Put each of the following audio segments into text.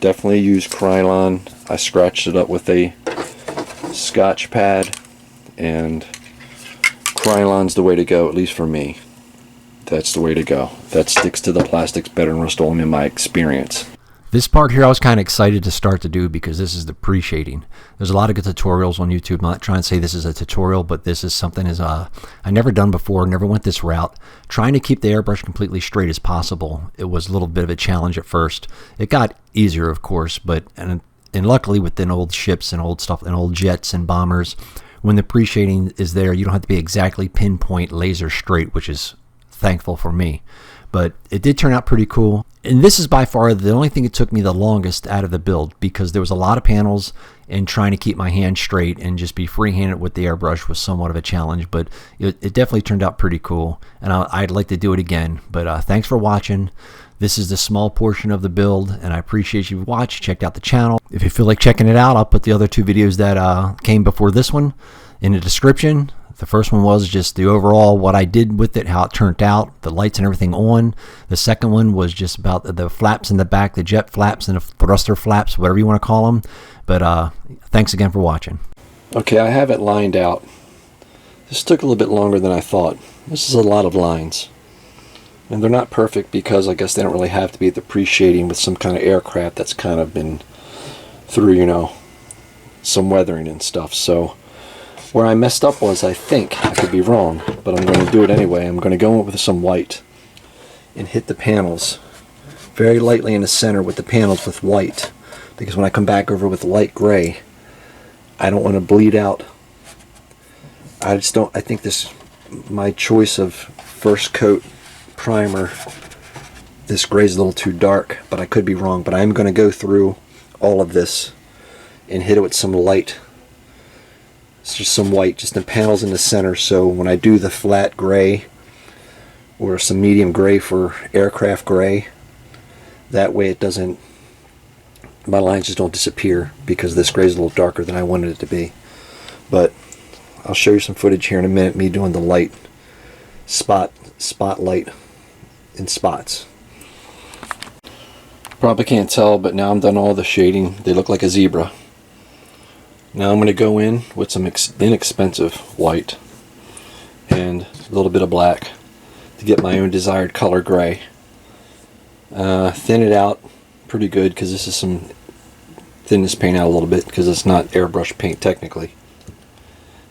Definitely use Krylon. I scratched it up with a Scotch pad, and Krylon's the way to go, at least for me. That's the way to go. That sticks to the plastics better than Rust-Oleum in my experience. This part here I was kind of excited to start to do because this is the pre-shading. There's a lot of good tutorials on YouTube. I'm not trying to say this is a tutorial, but this is something I never done before, never went this route. Trying to keep the airbrush completely straight as possible. It was a little bit of a challenge at first. It got easier, of course, but and luckily within old ships and old stuff and old jets and bombers, when the pre-shading is there, you don't have to be exactly pinpoint laser straight, which is thankful for me. But it did turn out pretty cool. And this is by far the only thing that took me the longest out of the build, because there was a lot of panels and trying to keep my hand straight and just be free-handed with the airbrush was somewhat of a challenge, but it definitely turned out pretty cool, and I'd like to do it again. But thanks for watching. This is the small portion of the build, and I appreciate you watching. Checked out the channel. If you feel like checking it out, I'll put the other two videos that came before this one in the description. The first one was just the overall, what I did with it, how it turned out, the lights and everything on. The second one was just about the flaps in the back, the jet flaps and the thruster flaps, whatever you want to call them. But thanks again for watching. Okay, I have it lined out. This took a little bit longer than I thought. This is a lot of lines. And they're not perfect because I guess they don't really have to be the pre-shading with some kind of aircraft that's kind of been through, you know, some weathering and stuff. So where I messed up was, I think, I could be wrong, but I'm going to do it anyway. I'm going to go in with some white and hit the panels very lightly in the center with the panels with white, because when I come back over with light gray, I don't want to bleed out. I think this, my choice of first coat primer, this gray's a little too dark, but I could be wrong. But I'm going to go through all of this and hit it with some light. It's just some white, just the panels in the center, so when I do the flat gray or some medium gray for aircraft gray, that way it doesn't, my lines just don't disappear, because this gray is a little darker than I wanted it to be. But I'll show you some footage here in a minute, me doing the light spotlight in spots. Probably can't tell, but now I'm done all the shading. They look like a zebra. Now I'm going to go in with some inexpensive white and a little bit of black to get my own desired color gray. Thin it out pretty good, because this is some thin this paint out a little bit, because it's not airbrush paint technically.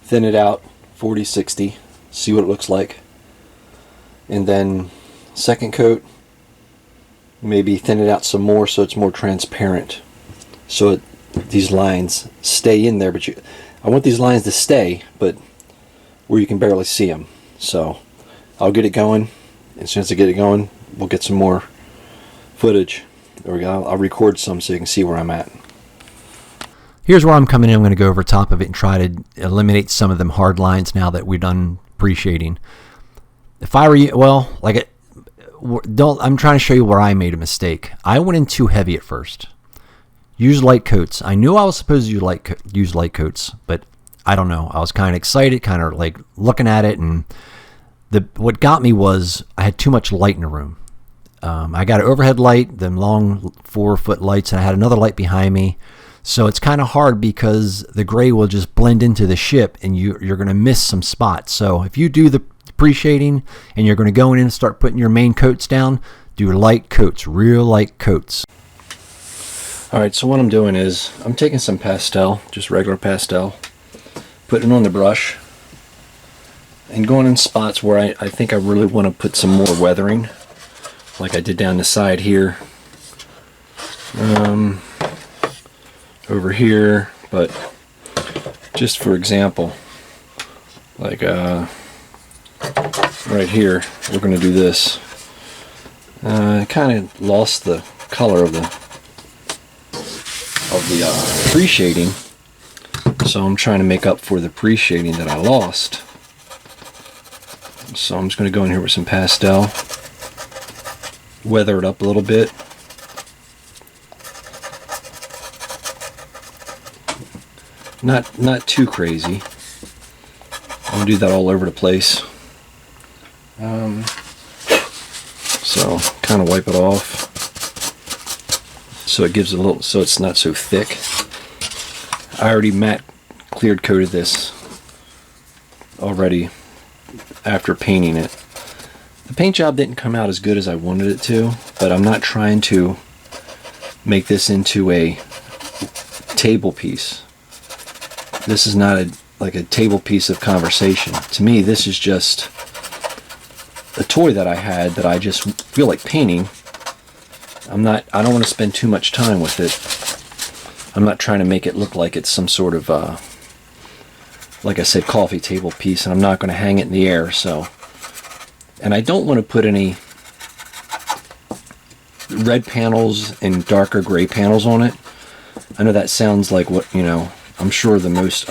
Thin it out 40-60, see what it looks like, and then second coat, maybe thin it out some more so it's more transparent, so these lines stay in there, but I want these lines to stay, but where you can barely see them. So I'll get it going. As soon as I get it going, we'll get some more footage. There we go. I'll record some so you can see where I'm at. Here's where I'm coming in. I'm going to go over top of it and try to eliminate some of them hard lines now that we've done pre-shading. If I were you, well, I'm trying to show you where I made a mistake. I went in too heavy at first. Use light coats. I knew I was supposed to use light coats, but I don't know. I was kind of excited, kind of like looking at it, and what got me was I had too much light in the room. I got an overhead light, them long 4-foot lights, and I had another light behind me. So it's kind of hard because the gray will just blend into the ship, and you're going to miss some spots. So if you do the pre-shading and you're going to go in and start putting your main coats down, do light coats, real light coats. Alright, so what I'm doing is I'm taking some pastel, just regular pastel, putting it on the brush, and going in spots where I think I really want to put some more weathering, like I did down the side here, over here, but just for example, like right here, we're going to do this. I kind of lost the color of the pre-shading, so I'm trying to make up for the pre-shading that I lost. So I'm just going to go in here with some pastel, weather it up a little bit, not too crazy. I'm going to do that all over the place. So kind of wipe it off. so it gives a little, so it's not so thick. I already matte cleared coated this already after painting it. The paint job didn't come out as good as I wanted it to, but I'm not trying to make this into a table piece. This is not like a table piece of conversation. To me, this is just a toy that I had that I just feel like painting. I don't want to spend too much time with it. I'm not trying to make it look like it's some sort of, like I said, coffee table piece, and I'm not going to hang it in the air, so. And I don't want to put any red panels and darker gray panels on it. I know that sounds like what, I'm sure the most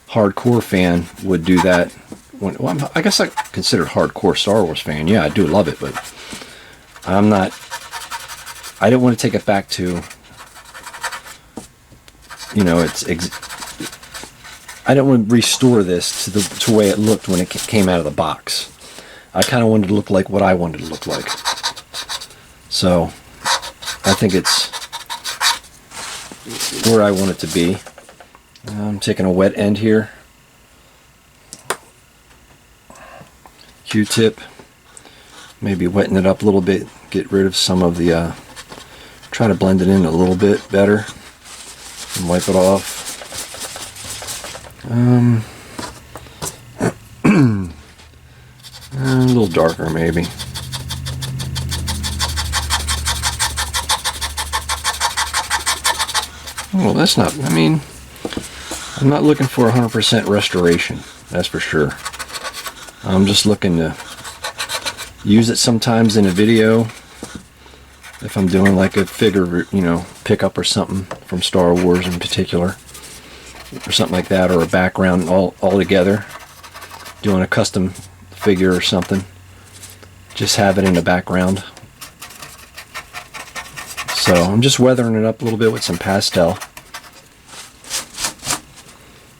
hardcore fan would do that. Well, I guess I consider hardcore Star Wars fan. Yeah, I do love it, but I'm not. I don't want to take it back to, I don't want to restore this to the way it looked when it came out of the box. I kind of wanted to look like what I wanted to look like. So I think it's where I want it to be. I'm taking a wet end here. Q-tip. Maybe wetting it up a little bit. Get rid of some of the, try to blend it in a little bit better. And wipe it off. A little darker maybe. Well, that's not, I'm not looking for 100% restoration, that's for sure. I'm just looking to use it sometimes in a video if I'm doing like a figure, pickup or something from Star Wars in particular, or something like that, or a background all together, doing a custom figure or something. Just have it in the background. So I'm just weathering it up a little bit with some pastel.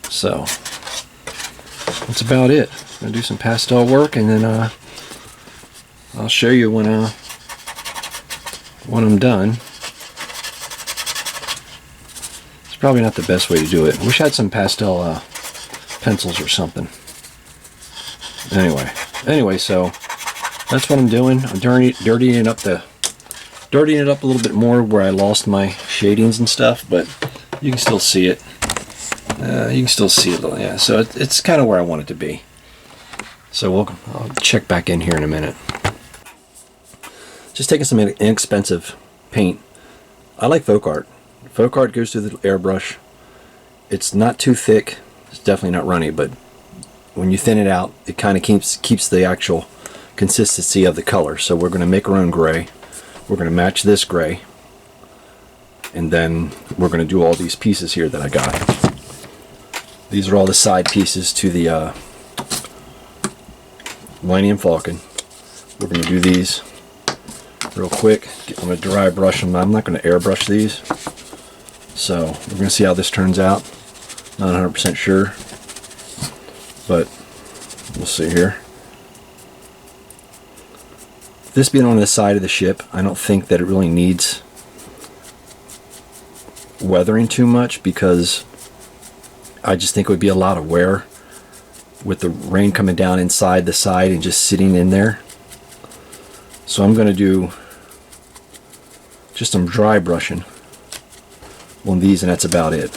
So that's about it. I'm gonna do some pastel work, and then I'll show you when I'm done. It's probably not the best way to do it. I wish I had some pastel pencils or something. Anyway, so that's what I'm doing. I'm dirtying it up a little bit more where I lost my shadings and stuff, but you can still see it. You can still see it, yeah. So it's kind of where I want it to be. So I'll check back in here in a minute. Just taking some inexpensive paint. I like folk art. Folk art goes through the airbrush. It's not too thick. It's definitely not runny, but when you thin it out, it kind of keeps the actual consistency of the color. So we're going to make our own gray. We're going to match this gray, and then we're going to do all these pieces here that I got. These are all the side pieces to the millennium falcon. We're going to do these real quick. I'm going to dry brush them. I'm not going to airbrush these. So we're going to see how this turns out. Not 100% sure, but we'll see here. This being on the side of the ship, I don't think that it really needs weathering too much, because I just think it would be a lot of wear with the rain coming down inside the side and just sitting in there. So I'm going to do just some dry brushing on these, and that's about it.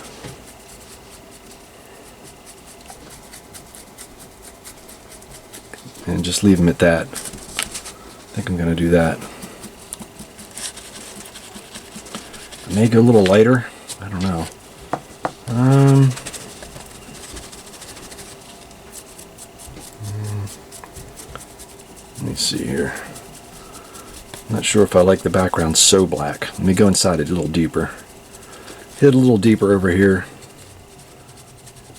And just leave them at that. I think I'm going to do that. I may go a little lighter. I don't know. Let me see here. I'm not sure if I like the background so black. Let me go inside it a little deeper. Hit a little deeper over here.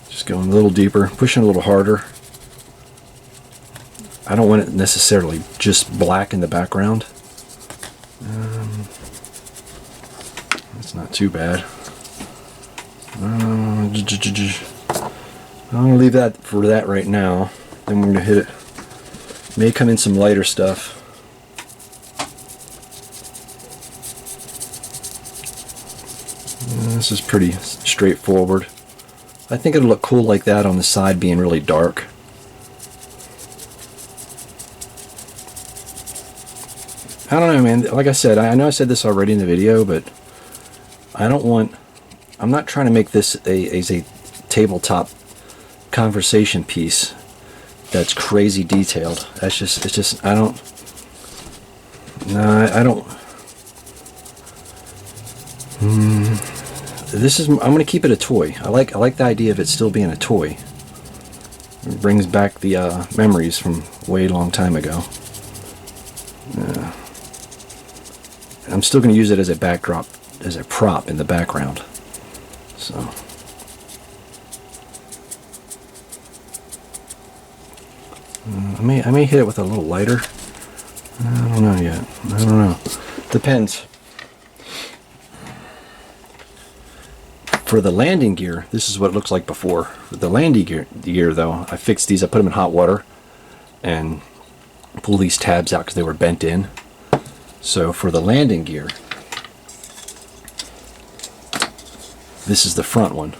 Just going a little deeper, pushing a little harder. I don't want it necessarily just black in the background. That's not too bad. I'm going to leave that for that right now. Then we're going to hit it. May come in some lighter stuff. This is pretty straightforward. I think it'll look cool like that on the side being really dark. I don't know, man. Like I said, I know I said this already in the video, but I'm not trying to make this a tabletop conversation piece that's crazy detailed. It's just, I don't, no, I don't, I'm going to keep it a toy. I like the idea of it still being a toy. It brings back the memories from way long time ago. I'm still going to use it as a backdrop, as a prop in the background. So I may hit it with a little lighter. I don't know yet. I don't know. Depends. For the landing gear, this is what it looks like before. For the landing gear though, I fixed these. I put them in hot water and pull these tabs out because they were bent in. So for the landing gear, this is the front one.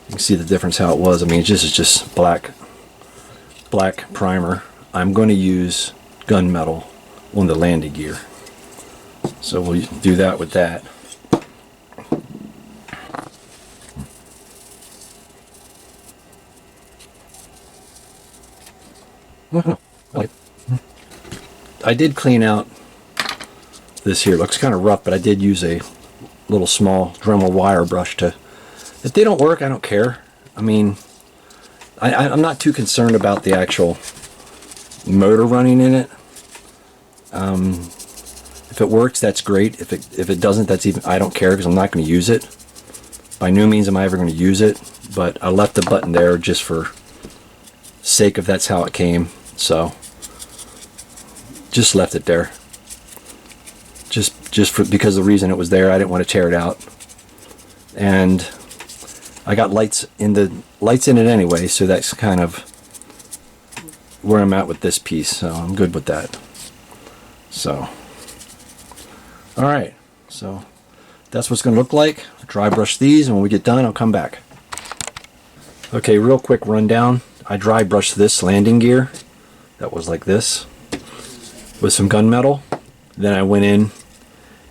You can see the difference how it was. I mean, this is just black primer. I'm going to use gunmetal on the landing gear. So we'll do that with that. I did clean out this here. It looks kind of rough, but I did use a little small Dremel wire brush to. If they don't work, I don't care. I mean, I'm not too concerned about the actual motor running in it. If it works, that's great. If it doesn't, that's even, I don't care because I'm not going to use it. By no means am I ever going to use it, but I left the button there just for sake of that's how it came. So just left it there. Just for because the reason it was there, I didn't want to tear it out. And I got lights in it anyway, so that's kind of where I'm at with this piece. So I'm good with that. So all right, so that's what's going to look like. Dry brush these, and when we get done, I'll come back. Okay, real quick rundown. I dry brushed this landing gear. That was like this with some gunmetal. Then I went in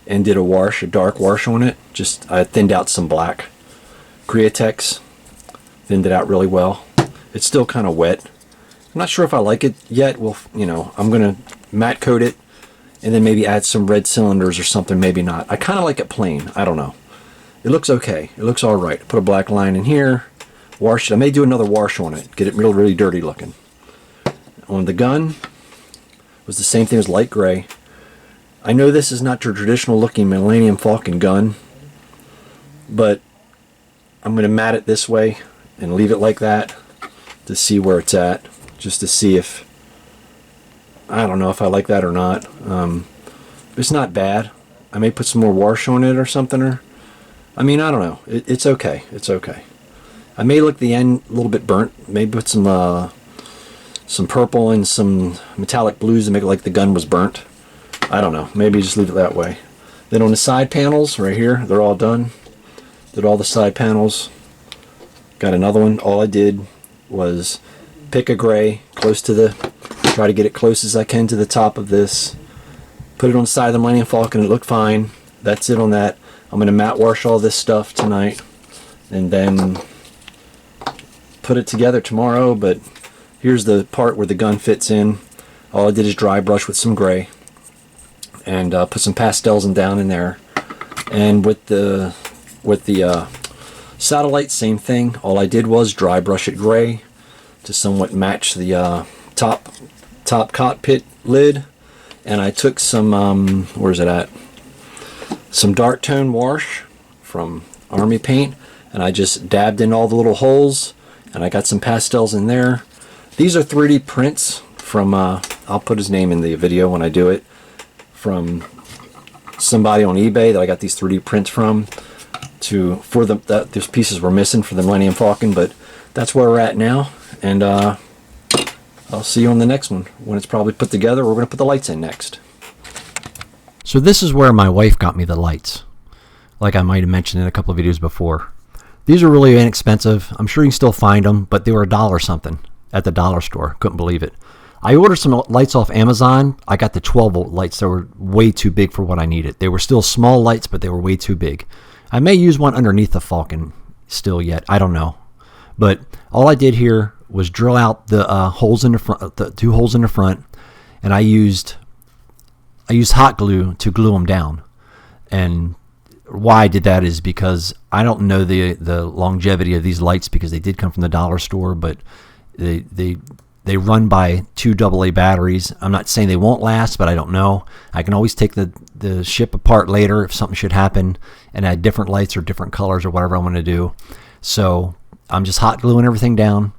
and did a dark wash on it. Just I thinned out some black Createx, thinned it out really well. It's still kind of wet. I'm not sure if I like it yet. Well, you know, I'm gonna matte coat it and then maybe add some red cylinders or something. Maybe not. I kind of like it plain. I don't know. It looks okay. It looks all right. Put a black line in here. Wash it. I may do another wash on it. Get it really dirty looking. On the gun was the same thing as light gray. I know this is not your traditional looking Millennium Falcon gun, but I'm going to mat it this way and leave it like that to see where it's at, just to see if, I don't know if I like that or not. It's not bad. I may put some more wash on it or something, or I mean, I don't know. It's okay. It's okay. I may look the end a little bit burnt. Maybe put some purple and some metallic blues to make it like the gun was burnt. I don't know. Maybe just leave it that way. Then on the side panels right here, they're all done. Did all the side panels. Got another one. All I did was pick a gray close to try to get it close as I can to the top of this. Put it on the side of the Millennium Falcon. It looked fine. That's it on that. I'm going to matte wash all this stuff tonight and then put it together tomorrow. But here's the part where the gun fits in. All I did is dry brush with some gray and put some pastels down in there. And with the satellite, same thing. All I did was dry brush it gray to somewhat match the top cockpit lid. And I took some where's it at? Some dark tone wash from Army Paint, and I just dabbed in all the little holes, and I got some pastels in there. These are 3D prints from I'll put his name in the video when I do it, from somebody on eBay that I got these 3D prints from. Those pieces were missing for the Millennium Falcon, but that's where we're at now, and I'll see you on the next one when it's probably put together. We're going to put the lights in next. So this is where my wife got me the lights. like I might have mentioned in a couple of videos before. These are really inexpensive. I'm sure you can still find them, but they were $1 something at the dollar store. Couldn't believe it. I ordered some lights off Amazon. I got the 12-volt lights that were way too big for what I needed. They were still small lights, but they were way too big. I may use one underneath the Falcon still yet. I don't know. But all I did here was drill out the holes in the front, the 2 holes in the front, and I used hot glue to glue them down. And why I did that is because I don't know the longevity of these lights, because they did come from the dollar store, but they run by 2 AA batteries. I'm not saying they won't last, but I don't know. I can always take the ship apart later if something should happen and add different lights or different colors or whatever I want to do. So I'm just hot gluing everything down,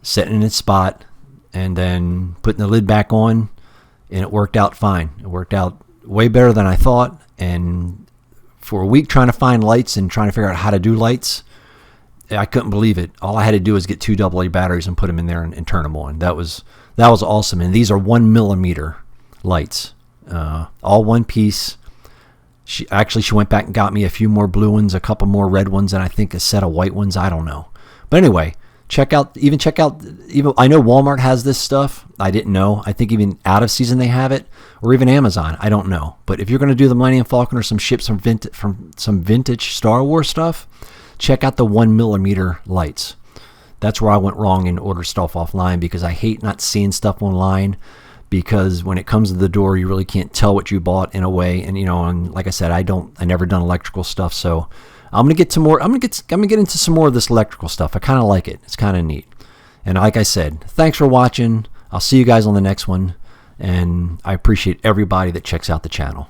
setting it in its spot, and then putting the lid back on, and it worked out fine. It worked out way better than I thought, and for a week trying to find lights and trying to figure out how to do lights, I couldn't believe it. All I had to do was get 2 AA batteries and put them in there and turn them on. That was awesome. And these are 1mm lights, all one piece. She went back and got me a few more blue ones, a couple more red ones, and I think a set of white ones. I don't know. But anyway, check out. I know Walmart has this stuff. I didn't know. I think even out of season they have it, or even Amazon. I don't know. But if you're going to do the Millennium Falcon or some some vintage Star Wars stuff, check out the 1mm lights. That's where I went wrong and ordered stuff offline, because I hate not seeing stuff online, because when it comes to the door, you really can't tell what you bought in a way. And and like I said, I never done electrical stuff, so I'm gonna get into some more of this electrical stuff. I kind of like it. It's kind of neat. And like I said, thanks for watching. I'll see you guys on the next one, and I appreciate everybody that checks out the channel.